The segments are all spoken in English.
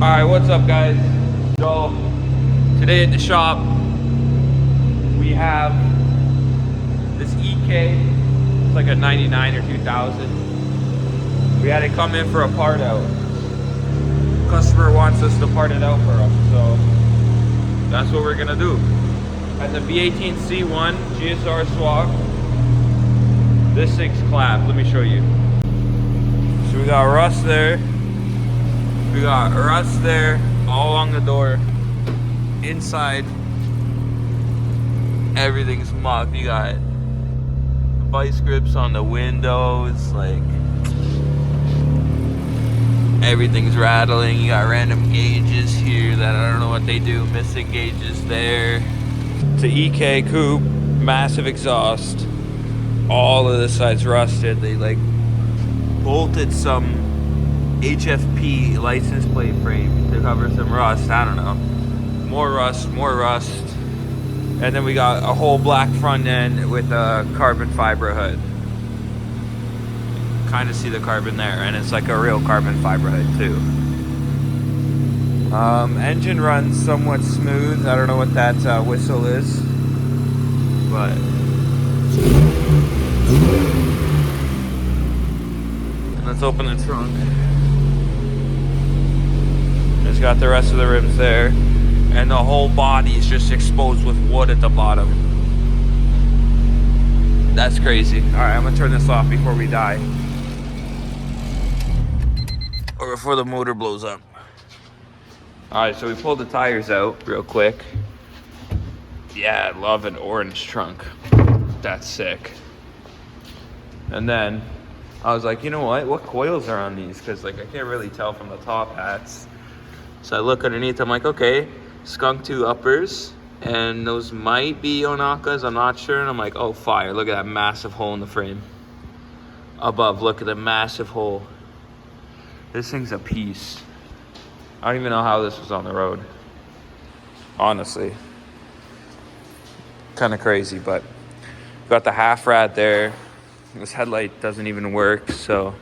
Alright, what's up guys? So, today at the shop, we have this EK. It's like a 99 or 2000. We had it come in for a part out. Customer wants us to part it out for us, so that's what we're gonna do. Has a B18C1 GSR swap. This thing's clapped. Let me show you. So we got rust there. We got rust there, all along the door. Inside, everything's mucked. You got vice grips on the windows, like everything's rattling. You got random gauges here that I don't know what they do. Missing gauges there. It's an EK coupe, massive exhaust. All of this side's rusted. They like bolted some HFP license plate frame to cover some rust. I don't know. More rust. And then we got a whole black front end with a carbon fiber hood. Kind of see the carbon there, and it's like a real carbon fiber hood too. Engine runs somewhat smooth. I don't know what that whistle is, but let's open the trunk. It's got the rest of the rims there, and the whole body is just exposed with wood at the bottom. That's crazy. All right, I'm gonna turn this off before we die, or before the motor blows up. All right, so we pulled the tires out real quick. Yeah, I love an orange trunk. That's sick. And then I was like, you know what coils are on these? Because like I can't really tell from the top hats. So I look underneath, I'm like, okay, skunk two uppers, and those might be Onakas, I'm not sure. And I'm like, oh, fire, look at that massive hole in the frame. Above, look at the massive hole. This thing's a piece. I don't even know how this was on the road. Honestly. Kind of crazy, but got the half rad there. This headlight doesn't even work, so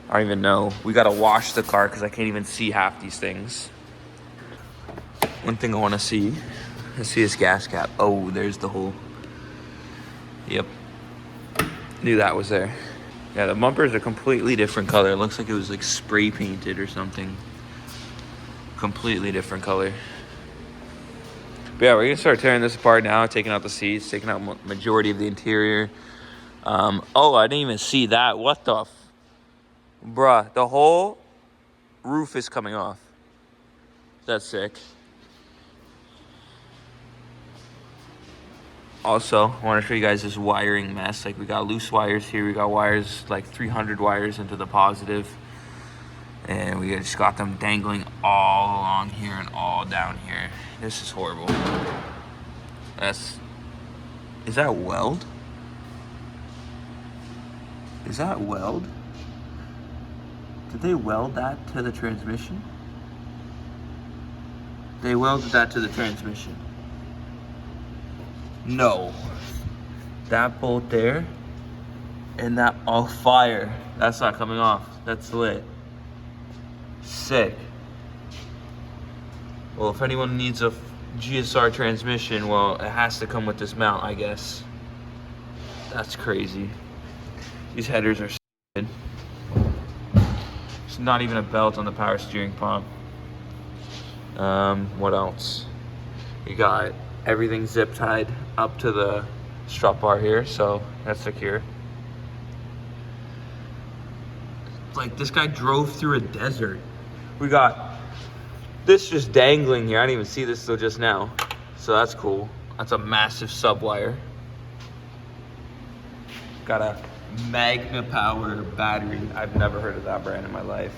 I don't even know. We gotta wash the car because I can't even see half these things. One thing I want to see, let's see his gas cap. Oh, there's the hole. Yep, knew that was there. Yeah, the bumper is a completely different color. It looks like it was like spray painted or something. Completely different color. But yeah, we're gonna start tearing this apart now, taking out the seats, taking out majority of the interior. Oh, I didn't even see that. What the bruh, the whole roof is coming off. That's sick. Also, I want to show you guys this wiring mess. Like, we got loose wires here. We got wires, like 300 wires into the positive. And we just got them dangling all along here and all down here. This is horrible. Is that weld? Is that weld? Did they weld that to the transmission? They welded that to the transmission. No. That bolt there and that, oh, fire. That's not coming off. That's lit. Sick. Well, if anyone needs a GSR transmission, well, it has to come with this mount, I guess. That's crazy. These headers are sick. There's not even a belt on the power steering pump. What else? You got everything zip tied up to the strut bar here, so that's secure. Like, this guy drove through a desert. We got this just dangling here. I didn't even see this till just now, so that's cool. That's a massive sub wire. Got a Magna Power battery. I've never heard of that brand in my life.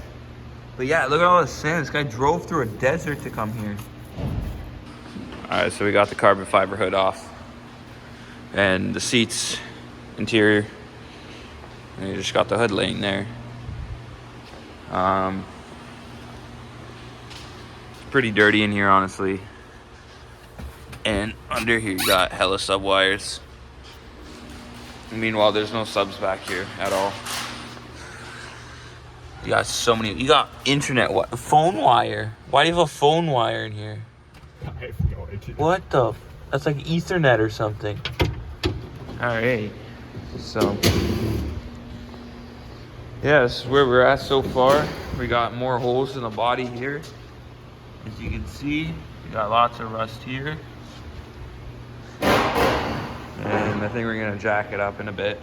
But yeah, look at all this sand. This guy drove through a desert to come here. All right, so we got the carbon fiber hood off. And the seats, interior. And you just got the hood laying there. Pretty dirty in here, honestly. And under here you got hella sub wires. Meanwhile, there's no subs back here at all. You got so many. You got internet, phone wire. Why do you have a phone wire in here? I have no idea. What the? That's like Ethernet or something. All right. So, yeah, this is where we're at so far. We got more holes in the body here. As you can see, we got lots of rust here. And I think we're gonna jack it up in a bit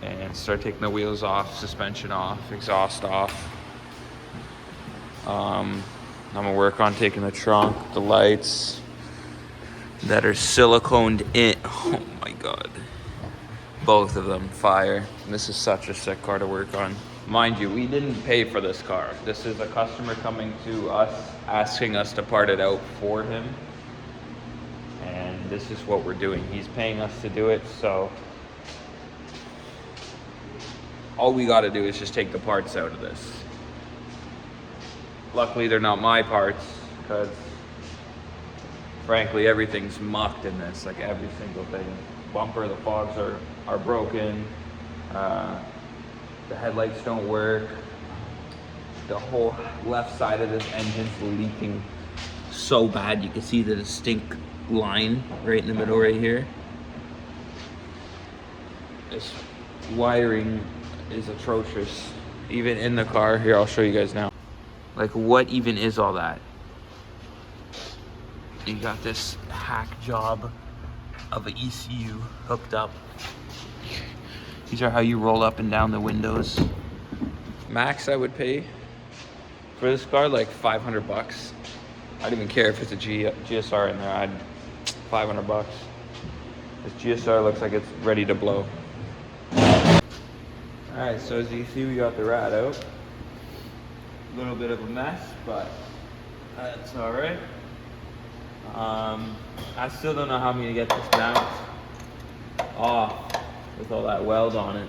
and start taking the wheels off, suspension off, exhaust off. I'm gonna work on taking the trunk, the lights that are siliconed in. Oh my God. Both of them, fire. This is such a sick car to work on. Mind you, we didn't pay for this car. This is a customer coming to us, asking us to part it out for him. And this is what we're doing. He's paying us to do it, so all we gotta do is just take the parts out of this. Luckily, they're not my parts, because frankly, everything's mucked in this, like every single thing. Bumper, the fogs are broken. The headlights don't work. The whole left side of this engine's leaking so bad. You can see the distinct line right in the middle right here. This wiring is atrocious. Even in the car, here, I'll show you guys now. Like, what even is all that? You got this hack job of an ECU hooked up. These are how you roll up and down the windows. Max, I would pay for this car like 500 bucks. I don't even care if it's a GSR in there. I'd 500 bucks. This GSR looks like it's ready to blow. All right, so as you see, we got the rad out. A little bit of a mess, but that's all right. I still don't know how I'm gonna get this mount off with all that weld on it.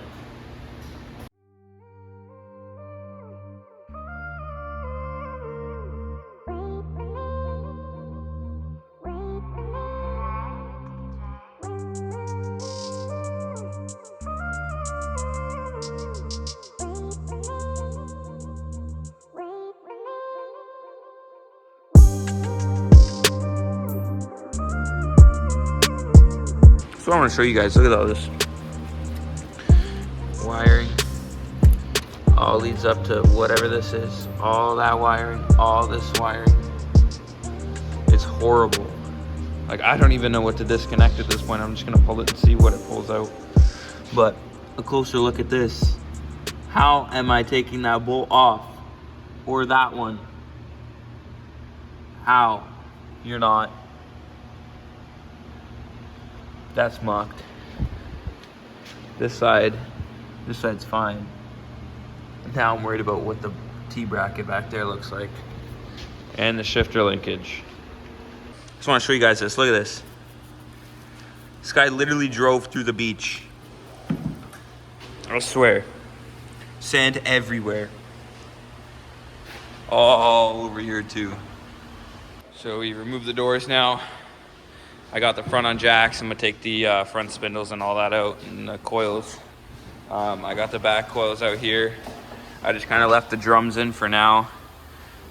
So I want to show you guys, look at all this wiring. All leads up to whatever this is. All that wiring, all this wiring. It's horrible. Like, I don't even know what to disconnect at this point. I'm just gonna pull it and see what it pulls out. But a closer look at this. How am I taking that bolt off? Or that one? How? You're not. That's mucked. This side's fine. Now I'm worried about what the T-bracket back there looks like. And the shifter linkage. Just want to show you guys this. Look at this. This guy literally drove through the beach. I swear. Sand everywhere. All over here too. So we remove the doors now. I got the front on jacks. I'm gonna take the front spindles and all that out, and the coils. I got the back coils out here. I just kind of left the drums in for now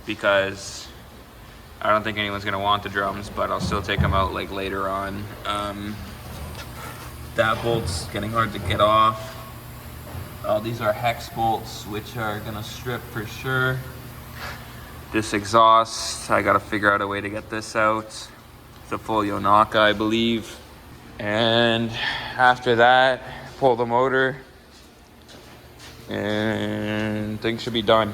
because I don't think anyone's gonna want the drums, but I'll still take them out like later on. That bolt's getting hard to get off. These are hex bolts, which are gonna strip for sure. This exhaust, I gotta figure out a way to get this out. The full Yonaka, I believe. And after that, pull the motor and things should be done.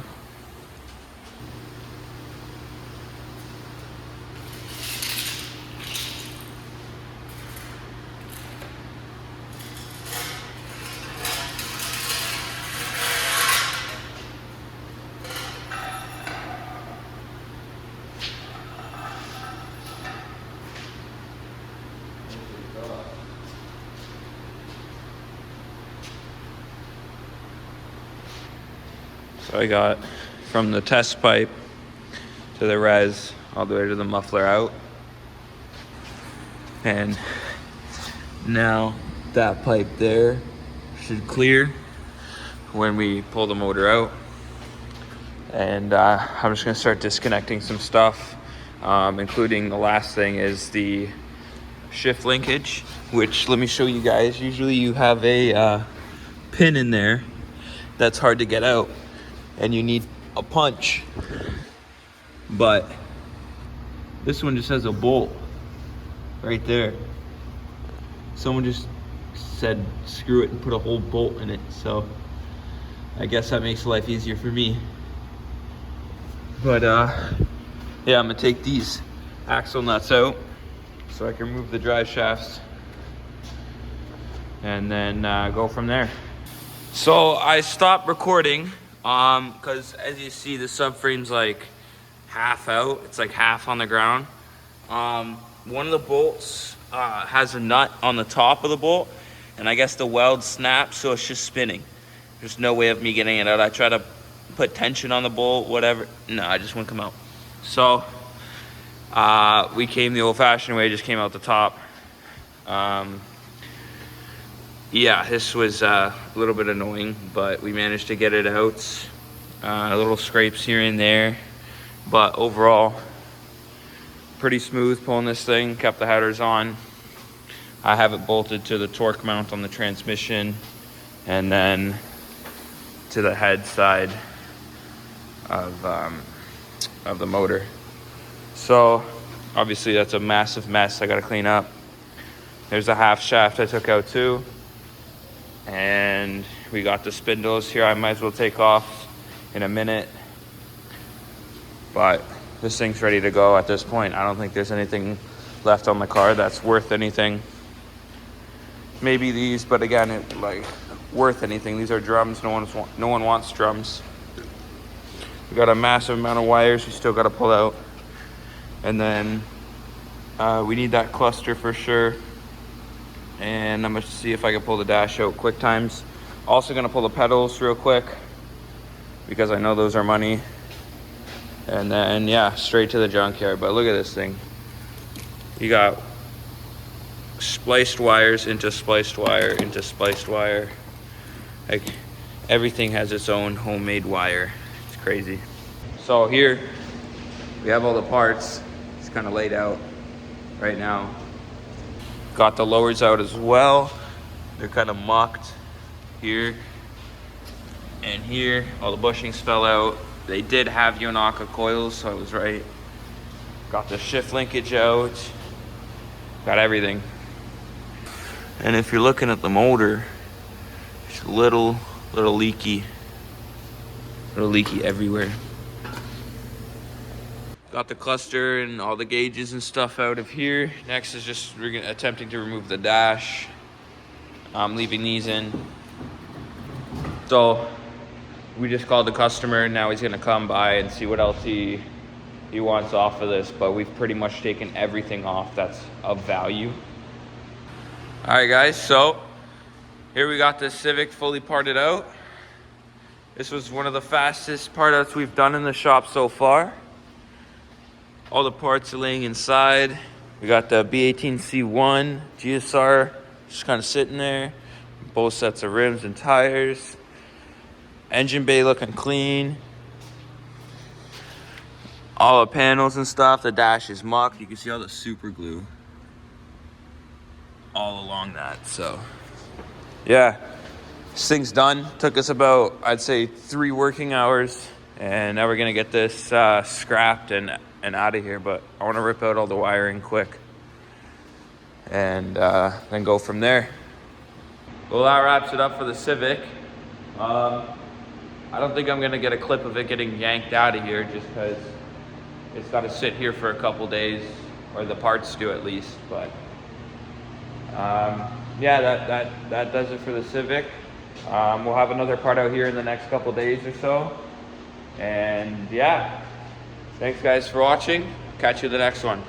So I got from the test pipe to the res, all the way to the muffler out. And now that pipe there should clear when we pull the motor out. And I'm just gonna start disconnecting some stuff, including the last thing is the shift linkage, which let me show you guys. Usually you have a pin in there that's hard to get out and you need a punch, but this one just has a bolt right there. Someone just said screw it and put a whole bolt in it, so I guess that makes life easier for me. But yeah, I'm gonna take these axle nuts out so I can remove the drive shafts and then go from there. So I stopped recording because as you see, the subframe's like half out. It's like half on the ground. One of the bolts has a nut on the top of the bolt, and I guess the weld snapped, so it's just spinning. There's no way of me getting it out. I try to put tension on the bolt, whatever. No, I just wouldn't come out. So we came the old-fashioned way, just came out the top. Yeah, this was a little bit annoying, but we managed to get it out. Little scrapes here and there, but overall, pretty smooth pulling this thing. Kept the headers on. I have it bolted to the torque mount on the transmission, and then to the head side of the motor. So obviously that's a massive mess I gotta clean up. There's a half shaft I took out too. And we got the spindles here I might as well take off in a minute. But this thing's ready to go at this point. I don't think there's anything left on the car that's worth anything. Maybe these, but again, it like worth anything. These are drums. No one wants drums. We got a massive amount of wires we still got to pull out, and then we need that cluster for sure. And I'm gonna see if I can pull the dash out quick times. Also gonna pull the pedals real quick because I know those are money. And then yeah, straight to the junkyard. But look at this thing. You got spliced wires into spliced wire into spliced wire. Like everything has its own homemade wire. It's crazy. So here we have all the parts. It's kind of laid out right now. Got the lowers out as well. They're kind of mucked here and here. All the bushings fell out. They did have Yonaka coils, so I was right. Got the shift linkage out. Got everything. And if you're looking at the motor, it's a little leaky. Little leaky everywhere. Got the cluster and all the gauges and stuff out of here. Next is just attempting to remove the dash. I'm leaving these in. So we just called the customer, and now he's gonna come by and see what else he wants off of this, but we've pretty much taken everything off that's of value. All right guys, so here we got this Civic fully parted out. This was one of the fastest part outs we've done in the shop so far. All the parts are laying inside. We got the B18C1 GSR just kind of sitting there. Both sets of rims and tires. Engine bay looking clean. All the panels and stuff. The dash is mucked. You can see all the super glue all along that. So yeah, this thing's done. Took us about, I'd say, 3 working hours. And now we're gonna get this scrapped and out of here, but I want to rip out all the wiring quick and then go from there. Well, that wraps it up for the Civic. I don't think I'm gonna get a clip of it getting yanked out of here just because it's got to sit here for a couple days, or the parts do at least. But yeah, that does it for the Civic. We'll have another part out here in the next couple days or so. And yeah, thanks guys for watching. Catch you in the next one.